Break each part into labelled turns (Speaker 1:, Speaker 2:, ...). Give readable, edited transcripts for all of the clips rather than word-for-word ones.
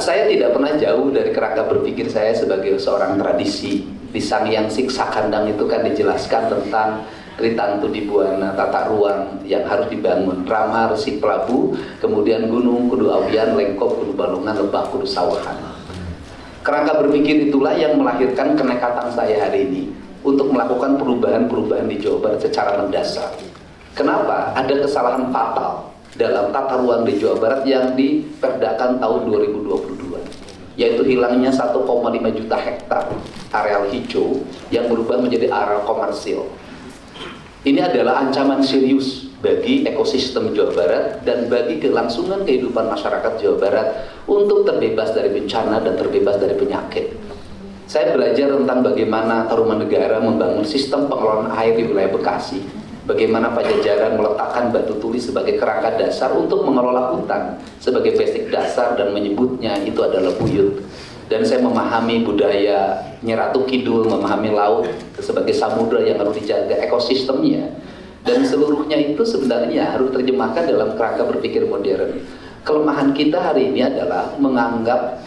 Speaker 1: saya tidak pernah jauh dari kerangka berpikir saya sebagai seorang tradisi. Di Sangyang Siksa Kandang itu kan dijelaskan tentang Tritantu Dibuana, tata ruang yang harus dibangun. Rama, Resik Prabu, kemudian gunung, kudu awian, lengkop, kudu balungan, lebah, kudu sawahan. Kerangka berpikir itulah yang melahirkan kenekatan saya hari ini untuk melakukan perubahan-perubahan di Jawa Barat secara mendasar. Kenapa? Ada kesalahan fatal dalam tata ruang di Jawa Barat yang diperdakan tahun 2022, yaitu hilangnya 1,5 juta hektar areal hijau yang berubah menjadi areal komersil. Ini adalah ancaman serius bagi ekosistem Jawa Barat dan bagi kelangsungan kehidupan masyarakat Jawa Barat untuk terbebas dari bencana dan terbebas dari penyakit. Saya belajar tentang bagaimana Tarumanegara membangun sistem pengelolaan air di wilayah Bekasi, bagaimana Pajajaran meletakkan batu tulis sebagai kerangka dasar untuk mengelola hutan sebagai basic dasar dan menyebutnya itu adalah buyut. Dan saya memahami budaya Nyi Ratu Kidul, memahami laut sebagai samudra yang harus dijaga ekosistemnya. Dan seluruhnya itu sebenarnya harus terjemahkan dalam kerangka berpikir modern. Kelemahan kita hari ini adalah menganggap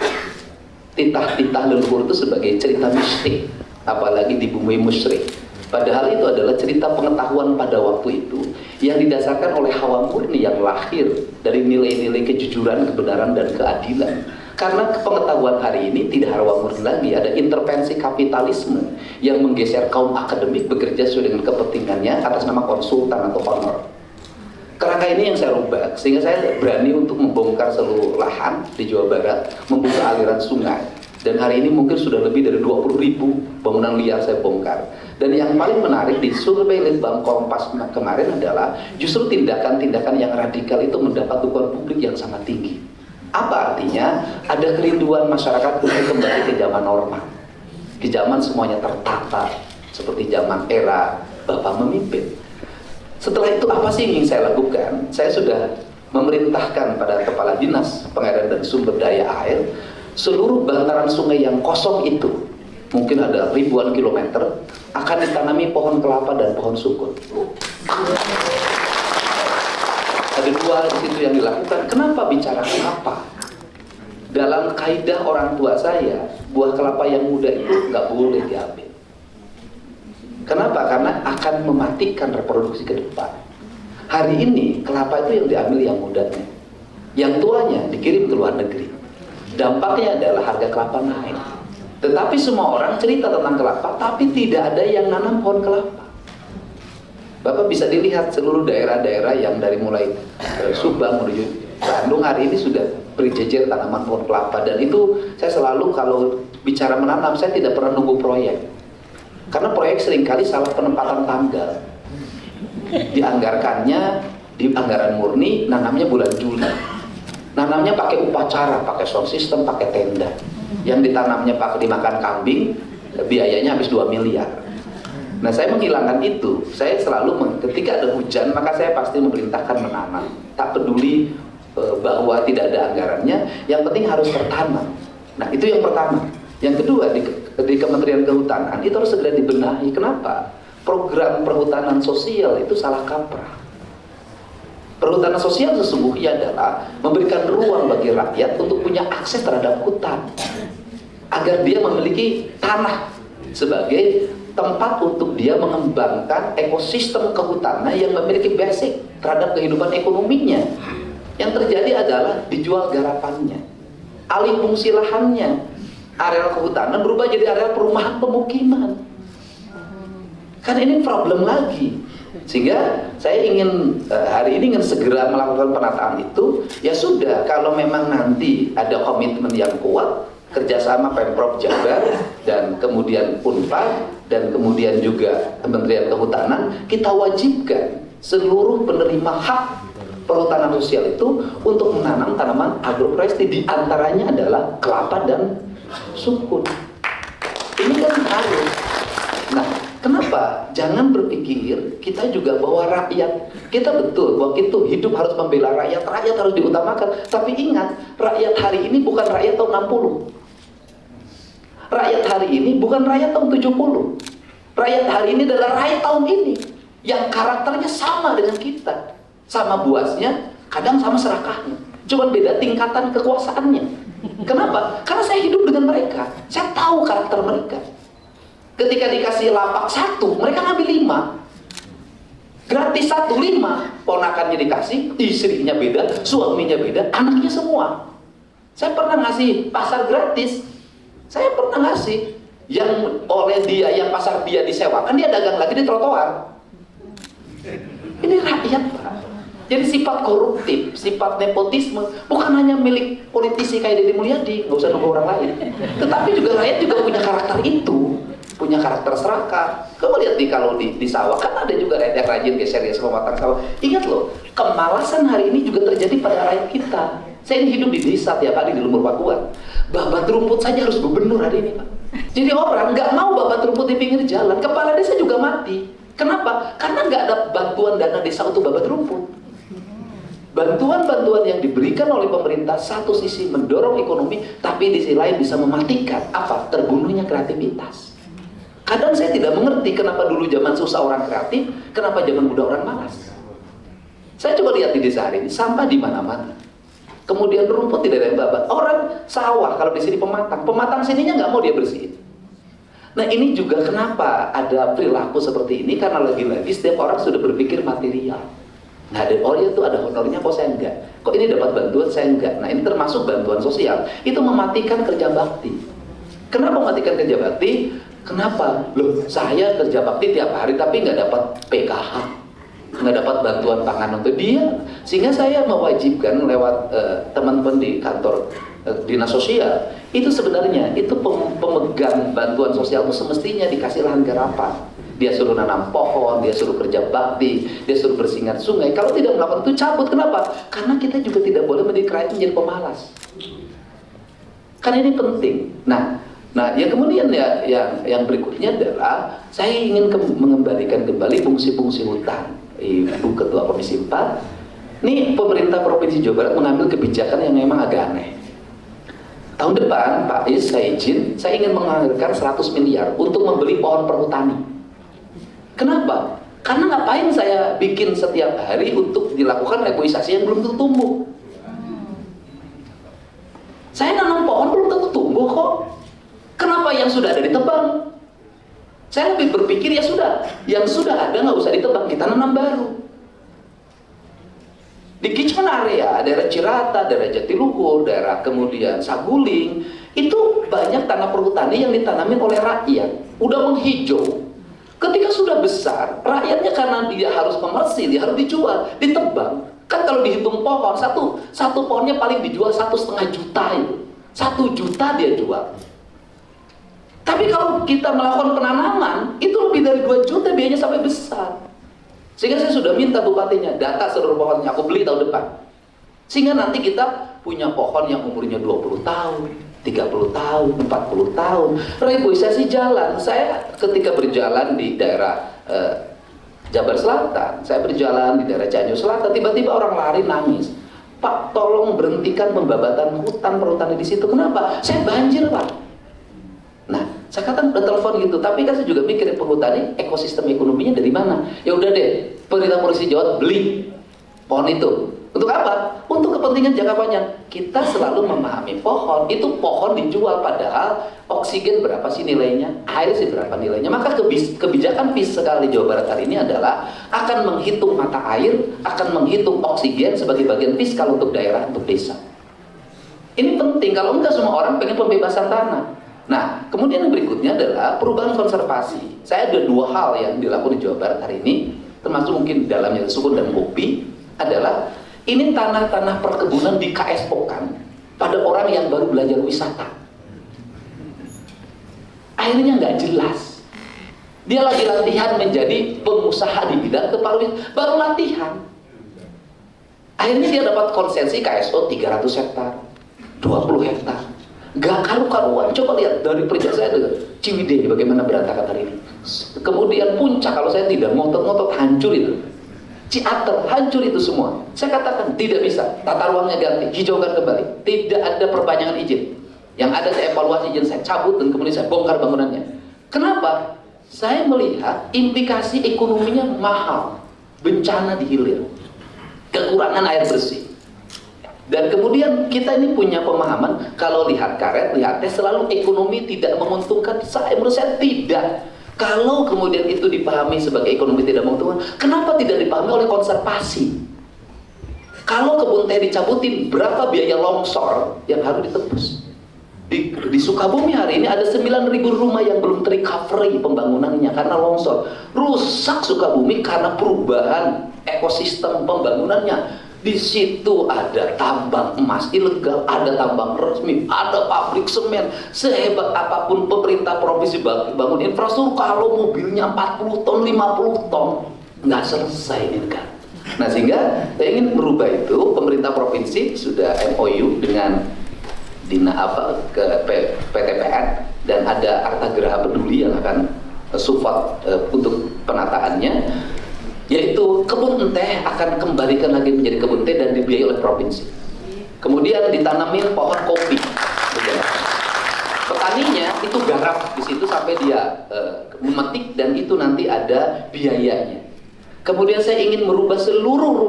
Speaker 1: titah-titah leluhur itu sebagai cerita mistik, apalagi di bumi musyrik. Padahal itu adalah cerita pengetahuan pada waktu itu yang didasarkan oleh hawa murni yang lahir dari nilai-nilai kejujuran, kebenaran, dan keadilan. Karena pengetahuan hari ini tidak hawa murni lagi, ada intervensi kapitalisme yang menggeser kaum akademik bekerja sesuai dengan kepentingannya atas nama konsultan atau honor. Kerangka ini yang saya rubah, sehingga saya berani untuk membongkar seluruh lahan di Jawa Barat, membuka aliran sungai. Dan hari ini mungkin sudah lebih dari 20.000 bangunan liar saya bongkar. Dan yang paling menarik di survei Litbang Kompas kemarin adalah justru tindakan-tindakan yang radikal itu mendapat dukungan publik yang sangat tinggi. Apa artinya? Ada kerinduan masyarakat untuk kembali ke zaman normal, ke zaman semuanya tertata seperti zaman era Bapak memimpin. Setelah itu apa sih yang ingin saya lakukan? Saya sudah memerintahkan pada Kepala Dinas Pengairan dan Sumber Daya Air, seluruh bantaran sungai yang kosong itu, mungkin ada ribuan kilometer, akan ditanami pohon kelapa dan pohon sukun. Ada dua hal di situ yang dilakukan. Kenapa bicara kelapa? Dalam kaidah orang tua saya, buah kelapa yang muda itu nggak boleh diambil. Kenapa? Karena akan mematikan reproduksi ke depan. Hari ini kelapa itu yang diambil yang mudanya, yang tuanya dikirim ke luar negeri. Dampaknya adalah harga kelapa naik. Tetapi semua orang cerita tentang kelapa, tapi tidak ada yang nanam pohon kelapa. Bapak bisa dilihat seluruh daerah-daerah yang dari mulai Subang menuju Bandung hari ini sudah berjejer tanaman pohon kelapa. Dan itu saya selalu kalau bicara menanam, saya tidak pernah nunggu proyek. Karena proyek seringkali salah penempatan tanggal. Dianggarkannya di anggaran murni, nanamnya bulan Juli. Nanamnya pakai upacara, pakai sound system, pakai tenda. Yang ditanamnya pakai dimakan kambing, biayanya habis 2 miliar. Nah, saya menghilangkan itu. Saya selalu ketika ada hujan, maka saya pasti memerintahkan menanam. Tak peduli bahwa tidak ada anggarannya, yang penting harus tertanam. Nah, itu yang pertama. Yang kedua, di Kementerian Kehutanan itu harus segera dibenahi. Kenapa? Program perhutanan sosial itu salah kaprah. Perhutanan sosial sesungguhnya adalah memberikan ruang bagi rakyat untuk punya akses terhadap hutan, agar dia memiliki tanah sebagai tempat untuk dia mengembangkan ekosistem kehutanan yang memiliki basic terhadap kehidupan ekonominya. Yang terjadi adalah dijual garapannya, alih fungsi lahannya, areal kehutanan berubah jadi areal perumahan pemukiman. Kan ini problem lagi. Sehingga saya ingin hari ini ingin segera melakukan penataan itu. Ya sudah, kalau memang nanti ada komitmen yang kuat, kerjasama Pemprov Jabar dan kemudian Unpad dan kemudian juga Kementerian Kehutanan, kita wajibkan seluruh penerima hak perhutanan sosial itu untuk menanam tanaman agroforestry, di antaranya adalah kelapa dan sukun. Ini kan harus. Nah, kenapa? Jangan berpikir kita juga bahwa rakyat, kita betul bahwa itu hidup harus membela rakyat, rakyat harus diutamakan. Tapi ingat, rakyat hari ini bukan rakyat tahun 60. Rakyat hari ini bukan rakyat tahun 70. Rakyat hari ini adalah rakyat tahun ini, yang karakternya sama dengan kita, sama buasnya, kadang sama serakahnya, cuma beda tingkatan kekuasaannya. Kenapa? Karena saya hidup dengan mereka. Saya tahu karakter mereka. Ketika dikasih lapak 1, mereka ngambil 5. Gratis 1, 5. Ponakannya dikasih, istrinya beda, suaminya beda, anaknya semua. Saya pernah ngasih pasar gratis. Saya pernah ngasih. Yang oleh dia, yang pasar dia disewakan, dia dagang lagi di trotoar. Ini rakyat, Pak. Jadi sifat koruptif, sifat nepotisme bukan hanya milik politisi kayak Deddy Mulyadi, nggak usah nunggu orang lain. Tetapi juga rakyat juga punya karakter itu, punya karakter serakah. Kamu lihat kalau di sawah kan ada juga rakyat yang rajin geser mematang sawah. Ingat loh, kemalasan hari ini juga terjadi pada rakyat kita. Saya ini hidup di desa tiap hari di Lumur Pakuan. Babat rumput saja harus gubernur hari ini, Pak. Jadi orang nggak mau babat rumput di pinggir jalan, kepala desa juga mati. Kenapa? Karena nggak ada bantuan dana desa untuk babat rumput. Bantuan-bantuan yang diberikan oleh pemerintah satu sisi mendorong ekonomi, tapi di sisi lain bisa mematikan apa? Terbunuhnya kreativitas. Kadang saya tidak mengerti kenapa dulu zaman susah orang kreatif, kenapa zaman muda orang malas. Saya coba lihat di desa hari ini, sampah di mana-mana. Kemudian rumput tidak ada yang babat. Orang sawah kalau di sini pematang sininya nggak mau dia bersihin. Nah ini juga kenapa ada perilaku seperti ini, karena lagi-lagi setiap orang sudah berpikir material. Nah ada orang itu ada honornya, kok saya enggak? Kok ini dapat bantuan, saya enggak? Nah ini termasuk bantuan sosial. Itu mematikan kerja bakti. Kenapa mematikan kerja bakti? Kenapa? Loh saya kerja bakti tiap hari tapi nggak dapat PKH, nggak dapat bantuan pangan untuk dia. Sehingga saya mewajibkan lewat teman-teman di kantor dinas sosial, itu sebenarnya itu pemegang bantuan sosial itu semestinya dikasih lahan garapan. Dia suruh nanam pohon, dia suruh kerja bakti, dia suruh bersihkan sungai. Kalau tidak melakukan itu cabut. Kenapa? Karena kita juga tidak boleh menjadi rakyat menjadi pemalas. Karena ini penting. Nah yang kemudian yang berikutnya adalah saya ingin mengembalikan kembali fungsi-fungsi hutan. Ibu Ketua Komisi 4, ini pemerintah Provinsi Jawa Barat mengambil kebijakan yang memang agak aneh. Tahun depan, Pak Is, saya ingin menganggarkan 100 miliar untuk membeli pohon perhutani. Kenapa? Karena ngapain saya bikin setiap hari untuk dilakukan reboisasi yang belum tentu tumbuh. Saya nanam pohon belum tentu tumbuh kok. Kenapa yang sudah ada ditebang? Saya lebih berpikir ya sudah, yang sudah ada nggak usah ditebang, kita nanam baru. Di catchment area, daerah Cirata, daerah Jatiluhur, daerah kemudian Saguling, itu banyak tanah perhutani yang ditanamin oleh rakyat, udah menghijau. Ketika sudah besar, rakyatnya karena dia harus komersil, dia harus dijual, ditebang. Kan kalau dihitung pohon, satu pohonnya paling dijual 1,5 juta itu. 1 juta dia jual. Tapi kalau kita melakukan penanaman, itu lebih dari 2 juta biayanya sampai besar. Sehingga saya sudah minta bupatinya, data seluruh pohonnya, aku beli tahun depan. Sehingga nanti kita punya pohon yang umurnya 20 tahun, 30 tahun, 40 tahun. Reboisasi jalan. Saya ketika berjalan di daerah Jabar Selatan, saya berjalan di daerah Cianjur Selatan, tiba-tiba orang lari nangis. Pak, tolong berhentikan pembabatan hutan perhutani di situ. Kenapa? Saya banjir, Pak. Nah, saya katakan udah telepon gitu, tapi kan saya juga mikir penghutani ekosistem ekonominya dari mana? Ya udah deh, pemerintah Provinsi Jawa beli pohon itu. Untuk apa? Untuk kepentingan jangka panjang. Kita selalu memahami pohon itu pohon dijual, padahal oksigen berapa sih nilainya, air sih berapa nilainya. Maka kebijakan fiskal di Jawa Barat hari ini adalah akan menghitung mata air, akan menghitung oksigen sebagai bagian fiskal untuk daerah, untuk desa. Ini penting, kalau enggak semua orang pengen pembebasan tanah. Nah, kemudian yang berikutnya adalah perubahan konservasi. Saya ada 2 hal yang dilakukan di Jawa Barat hari ini, termasuk mungkin di dalamnya sukun dan kopi, adalah ini tanah-tanah perkebunan di KSO-kan pada orang yang baru belajar wisata. Akhirnya nggak jelas. Dia lagi latihan menjadi pengusaha di bidang kepariwisataan, baru latihan. Akhirnya dia dapat konsensi KSO 300 hektar, 20 hektar. Gak karu-karuan. Coba lihat dari kerja saya dengan Ciwidey bagaimana berantakan hari ini. Kemudian Puncak, kalau saya tidak ngotot-ngotot hancur itu. Ciater hancur itu semua. Saya katakan tidak bisa. Tata ruangnya ganti, hijaukan kembali. Tidak ada perpanjangan izin. Yang ada saya evaluasi izin, saya cabut dan kemudian saya bongkar bangunannya. Kenapa? Saya melihat implikasi ekonominya mahal. Bencana di hilir, kekurangan air bersih. Dan kemudian kita ini punya pemahaman, kalau lihat karet, lihatnya selalu ekonomi tidak menguntungkan. Menurut saya tidak. Kalau kemudian itu dipahami sebagai ekonomi tidak menguntungkan, kenapa tidak dipahami oleh konservasi? Kalau kebun teh dicabutin, berapa biaya longsor yang harus ditebus? Di Sukabumi hari ini ada 9.000 rumah yang belum terrecovery pembangunannya karena longsor. Rusak Sukabumi karena perubahan ekosistem pembangunannya. Di situ ada tambang emas ilegal, ada tambang resmi, ada pabrik semen. Sehebat apapun pemerintah provinsi bangun infrastruktur, kalau mobilnya 40 ton, 50 ton, nggak selesai ini kan. Nah, sehingga saya ingin merubah itu. Pemerintah provinsi sudah MOU dengan PTPN, dan ada Arta Geraha Peduli yang akan support untuk penataannya, yaitu kebun teh akan kembalikan lagi menjadi kebun teh dan dibiayai oleh provinsi. Kemudian ditanamin pohon kopi. Petaninya itu garap di situ sampai dia memetik, dan itu nanti ada biayanya. Kemudian saya ingin merubah seluruh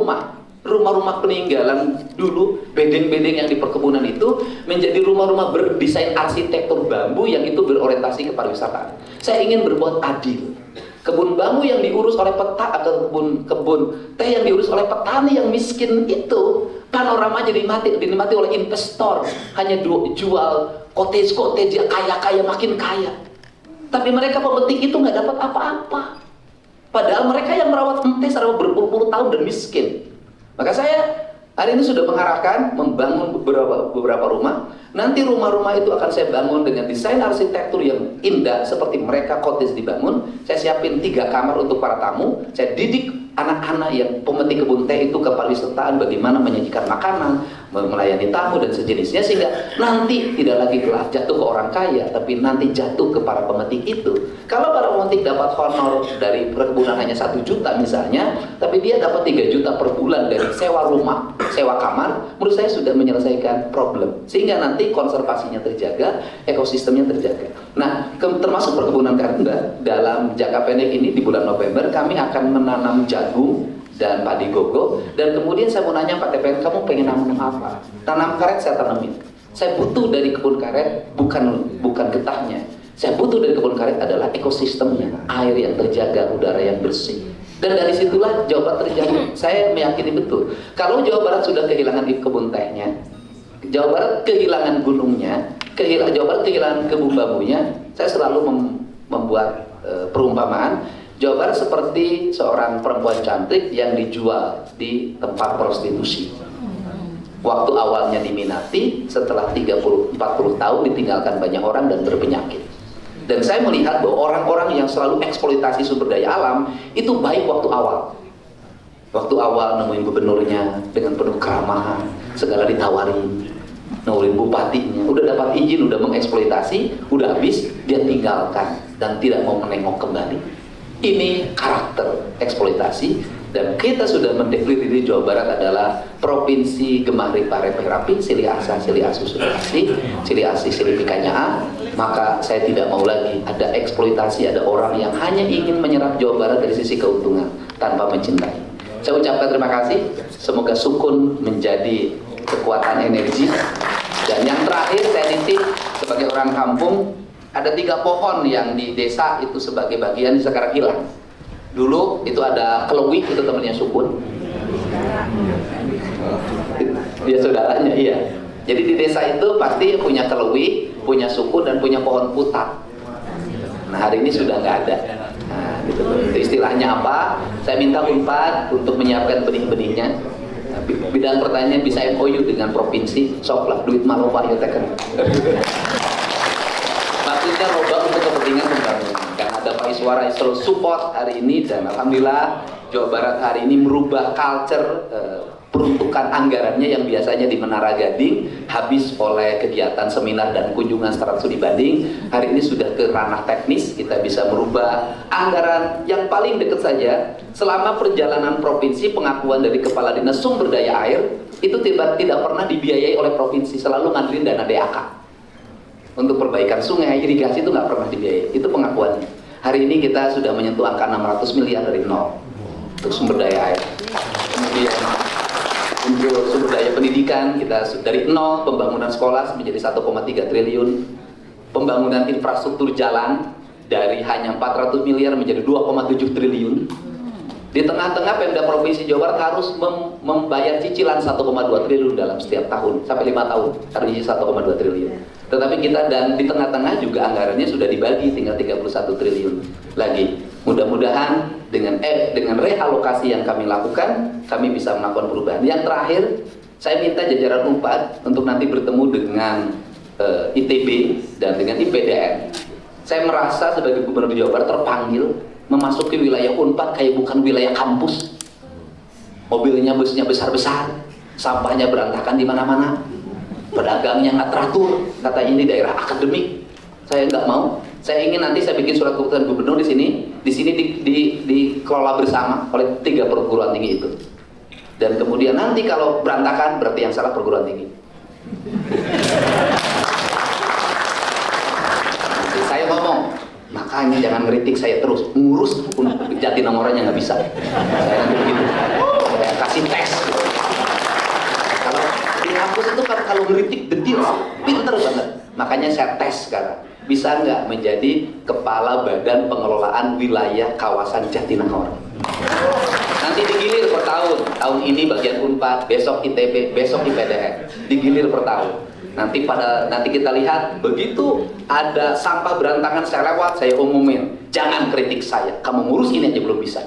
Speaker 1: rumah-rumah peninggalan dulu, bedeng-bedeng yang di perkebunan itu menjadi rumah-rumah berdesain arsitektur bambu yang itu berorientasi ke pariwisata. Saya ingin berbuat adil. Kebun bambu yang diurus oleh atau kebun teh yang diurus oleh petani yang miskin itu, panoramanya dinikmati oleh investor, hanya jual cottage dia kaya makin kaya. Tapi mereka pemetik itu nggak dapat apa-apa. Padahal mereka yang merawat teh selama berpuluh-puluh tahun dan miskin. Maka saya hari ini sudah mengarahkan membangun beberapa rumah. Nanti rumah-rumah itu akan saya bangun dengan desain arsitektur yang indah seperti mereka cottage dibangun. Saya siapin 3 kamar untuk para tamu. Saya didik anak-anak yang pemetik kebun teh itu ke pariwisataan, bagaimana menyajikan makanan, melayani tamu dan sejenisnya, sehingga nanti tidak lagi jatuh ke orang kaya, tapi nanti jatuh ke para pemetik itu. Kalau para pemetik dapat honor dari perkebunan hanya 1 juta misalnya, tapi dia dapat 3 juta per bulan dari sewa rumah, sewa kamar, menurut saya sudah menyelesaikan problem, sehingga nanti konservasinya terjaga, ekosistemnya terjaga. Nah, termasuk perkebunan karunda, dalam jangka pendek ini di bulan November kami akan menanam jagung dan padi gogo, dan kemudian saya mau nanya Pak TPN, kamu pengen nanam apa? Tanam karet saya tanamin. Saya butuh dari kebun karet bukan getahnya. Saya butuh dari kebun karet adalah ekosistemnya, air yang terjaga, udara yang bersih. Dan dari situlah Jawa Barat terjaga. Saya meyakini betul, kalau Jawa Barat sudah kehilangan kebun tehnya, Jawa Barat kehilangan gunungnya, Jawa Barat kehilangan kebun bambunya, saya selalu membuat perumpamaan Jawa Barat seperti seorang perempuan cantik yang dijual di tempat prostitusi. Waktu awalnya diminati, setelah 30-40 tahun ditinggalkan banyak orang dan berpenyakit. Dan saya melihat bahwa orang-orang yang selalu eksploitasi sumber daya alam itu baik waktu awal. Waktu awal nemuin gubernurnya dengan penuh keramahan, segala ditawarin, nemuin bupatinya, udah dapat izin, udah mengeksploitasi, udah habis, dia tinggalkan dan tidak mau menengok kembali. Ini karakter eksploitasi, dan kita sudah mendeklarasi Jawa Barat adalah provinsi Gemah Ripah Repeh Rapi, Sili Asa, Sili Asu Sudasi, Sili Asi, Sili Pikanya A. Maka saya tidak mau lagi ada eksploitasi, ada orang yang hanya ingin menyerap Jawa Barat dari sisi keuntungan tanpa mencintai. Saya ucapkan terima kasih, semoga sukun menjadi kekuatan energi. Dan yang terakhir saya titip sebagai orang kampung, ada 3 pohon yang di desa itu sebagai bagian sekarang hilang. Dulu itu ada kelewik, itu temannya sukun. Dia saudaranya, iya. Jadi di desa itu pasti punya kelewik, punya sukun, dan punya pohon putat. Nah, hari ini sudah nggak ada. Nah, gitu. Itu istilahnya apa? Saya minta Unpad untuk menyiapkan benih-benihnya. Nah, bidang pertanian bisa MOU dengan provinsi, soklah duit malopa ya teken. Maksudnya roba untuk kepentingan pembangunan. Karena ada Pak Iswara selalu support hari ini, dan alhamdulillah Jawa Barat hari ini merubah culture peruntukan anggarannya yang biasanya di Menara Gading habis oleh kegiatan seminar dan kunjungan secara studi banding. Hari ini sudah ke ranah teknis, kita bisa merubah anggaran yang paling dekat saja. Selama perjalanan provinsi, pengakuan dari Kepala Dinas Sumber Daya Air itu tidak pernah dibiayai oleh provinsi, selalu ngandelin dana DAK. Untuk perbaikan sungai, irigasi itu nggak pernah dibiayai, itu pengakuannya. Hari ini kita sudah menyentuh angka 600 miliar dari nol untuk sumber daya air. Kemudian Untuk sumber daya pendidikan kita dari nol, pembangunan sekolah menjadi 1,3 triliun, pembangunan infrastruktur jalan dari hanya 400 miliar menjadi 2,7 triliun. Di tengah-tengah Pemda Provinsi Jawa Barat harus membayar cicilan 1,2 triliun dalam setiap tahun, sampai 5 tahun harus isi 1,2 triliun. Tetapi kita dan di tengah-tengah juga anggarannya sudah dibagi, tinggal 31 triliun lagi. Mudah-mudahan dengan realokasi yang kami lakukan, kami bisa melakukan perubahan. Yang terakhir, saya minta jajaran Unpad untuk nanti bertemu dengan ITB dan dengan IPDN. Saya merasa sebagai Gubernur Jawa Barat terpanggil memasuki wilayah Unpad kayak bukan wilayah kampus. Mobilnya, busnya besar-besar, sampahnya berantakan di mana-mana, pedagangnya nggak teratur, katanya ini daerah akademik. Saya nggak mau. Saya ingin nanti saya bikin surat keputusan gubernur di sini dikelola bersama oleh 3 perguruan tinggi itu. Dan kemudian nanti kalau berantakan berarti yang salah perguruan tinggi. Nanti saya ngomong, makanya jangan ngeritik saya terus, ngurus Jatinangoranya nggak bisa. Saya nanti begitu, saya kasih tes. Kalau di kampus itu kalau ngeritik detil, pinter banget. Makanya saya tes sekarang. Bisa nggak menjadi kepala badan pengelolaan wilayah kawasan Jatinangor? Nanti digilir per tahun. Tahun ini bagian Unpad, besok ITB, besok IPDN. Digilir per tahun. Nanti kita lihat begitu ada sampah berantakan saya lewat, saya umumin, jangan kritik saya. Kamu ngurus ini aja belum bisa.